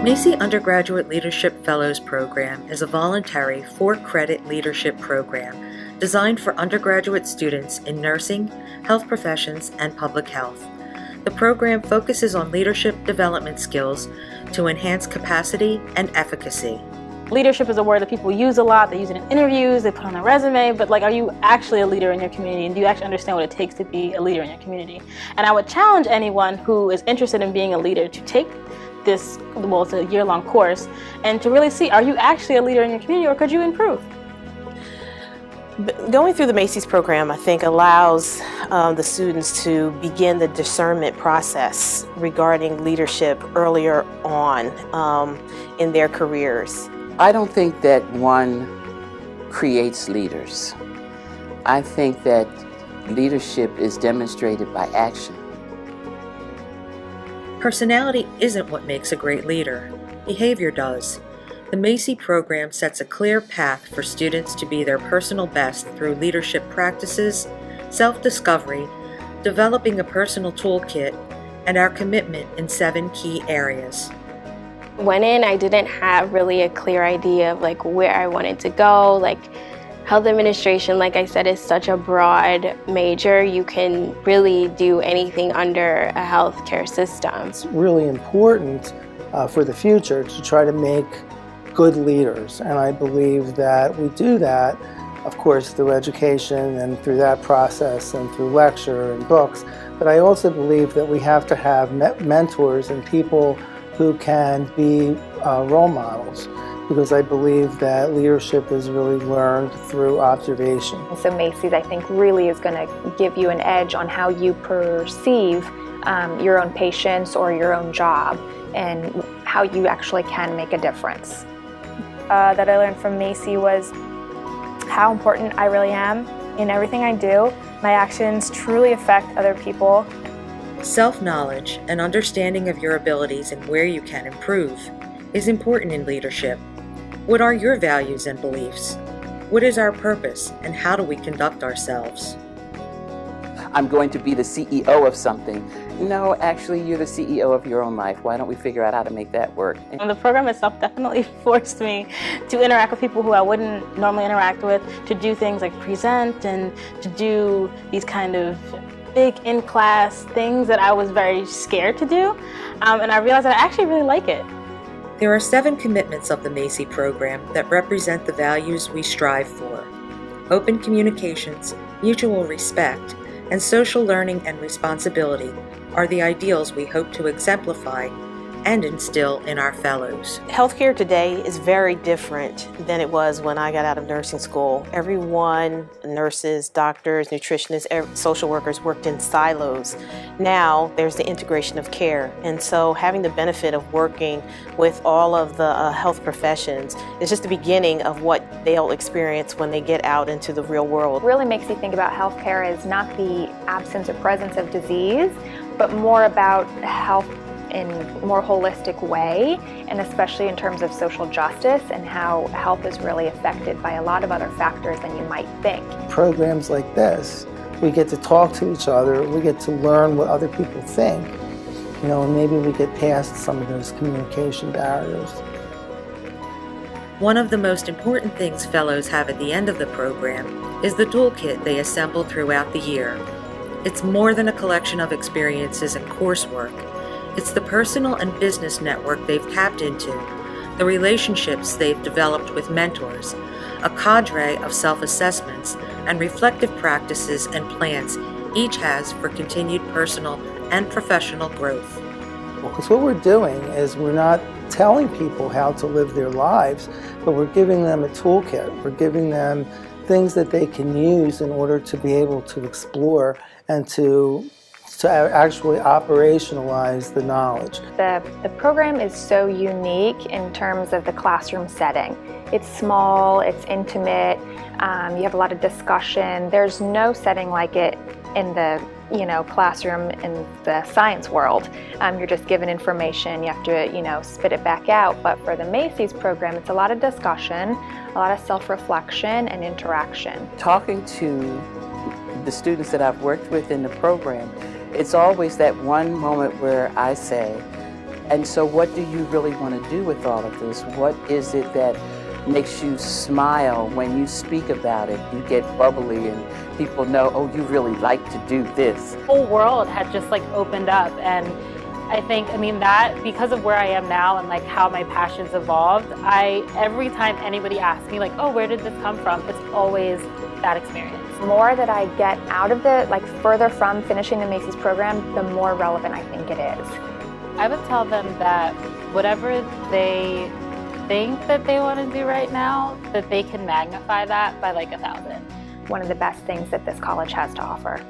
Macy Undergraduate Leadership Fellows Program is a voluntary 4-credit leadership program designed for undergraduate students in nursing, health professions, and public health. The program focuses on leadership development skills to enhance capacity and efficacy. Leadership is a word that people use a lot. They use it in interviews, they put on their resume, but are you actually a leader in your community? And do you actually understand what it takes to be a leader in your community? And I would challenge anyone who is interested in being a leader to take this, it's a year-long course, and to really see, are you actually a leader in your community, or could you improve? Going through the Macy's program, I think, allows the students to begin the discernment process regarding leadership earlier on in their careers. I don't think that one creates leaders. I think that leadership is demonstrated by action. Personality isn't what makes a great leader. Behavior does. The Macy program sets a clear path for students to be their personal best through leadership practices, self-discovery, developing a personal toolkit, and our commitment in 7 key areas. Went in, I didn't have really a clear idea of where I wanted to go. Health administration, like I said, is such a broad major. You can really do anything under a healthcare system. It's really important for the future to try to make good leaders, and I believe that we do that, of course, through education and through that process and through lecture and books, but I also believe that we have to have mentors and people who can be role models, because I believe that leadership is really learned through observation. So Macy's, I think, really is going to give you an edge on how you perceive your own patients or your own job, and how you actually can make a difference. That I learned from Macy was how important I really am in everything I do. My actions truly affect other people. Self-knowledge and understanding of your abilities and where you can improve is important in leadership. What are your values and beliefs? What is our purpose, and how do we conduct ourselves? I'm going to be the CEO of something. No, actually, you're the CEO of your own life. Why don't we figure out how to make that work? And the program itself definitely forced me to interact with people who I wouldn't normally interact with, to do things like present and to do these kind of big in-class things that I was very scared to do. And I realized that I actually really like it. There are 7 commitments of the Macy program that represent the values we strive for. Open communications, mutual respect, and social learning and responsibility are the ideals we hope to exemplify and instill in our fellows. Healthcare today is very different than it was when I got out of nursing school. Everyone, nurses, doctors, nutritionists, social workers, worked in silos. Now there's the integration of care, and so having the benefit of working with all of the health professions is just the beginning of what they'll experience when they get out into the real world. It really makes you think about healthcare as not the absence or presence of disease, but more about health in a more holistic way, and especially in terms of social justice and how health is really affected by a lot of other factors than you might think. Programs like this, we get to talk to each other, we get to learn what other people think, and maybe we get past some of those communication barriers. One of the most important things fellows have at the end of the program is the toolkit they assemble throughout the year. It's more than a collection of experiences and coursework. It's the personal and business network they've tapped into, the relationships they've developed with mentors, a cadre of self-assessments and reflective practices and plans each has for continued personal and professional growth. Because what we're doing is we're not telling people how to live their lives, but we're giving them a toolkit. We're giving them things that they can use in order to be able to explore and to actually operationalize the knowledge. The program is so unique in terms of the classroom setting. It's small, it's intimate, you have a lot of discussion. There's no setting like it in the classroom in the science world. You're just given information, you have to spit it back out. But for the Macy's program, it's a lot of discussion, a lot of self-reflection and interaction. Talking to the students that I've worked with in the program, it's always that one moment where I say, And so what do you really want to do with all of this? What is it that makes you smile when you speak about it? You get bubbly and people know, oh, you really like to do this. The whole world had just like opened up, and I think, that because of where I am now and like how my passions evolved, every time anybody asks me like, oh, where did this come from? It's always that experience. The more that I get out of it, like further from finishing the Macy's program, the more relevant I think it is. I would tell them that whatever they think that they want to do right now, that they can magnify that by like 1,000. One of the best things that this college has to offer.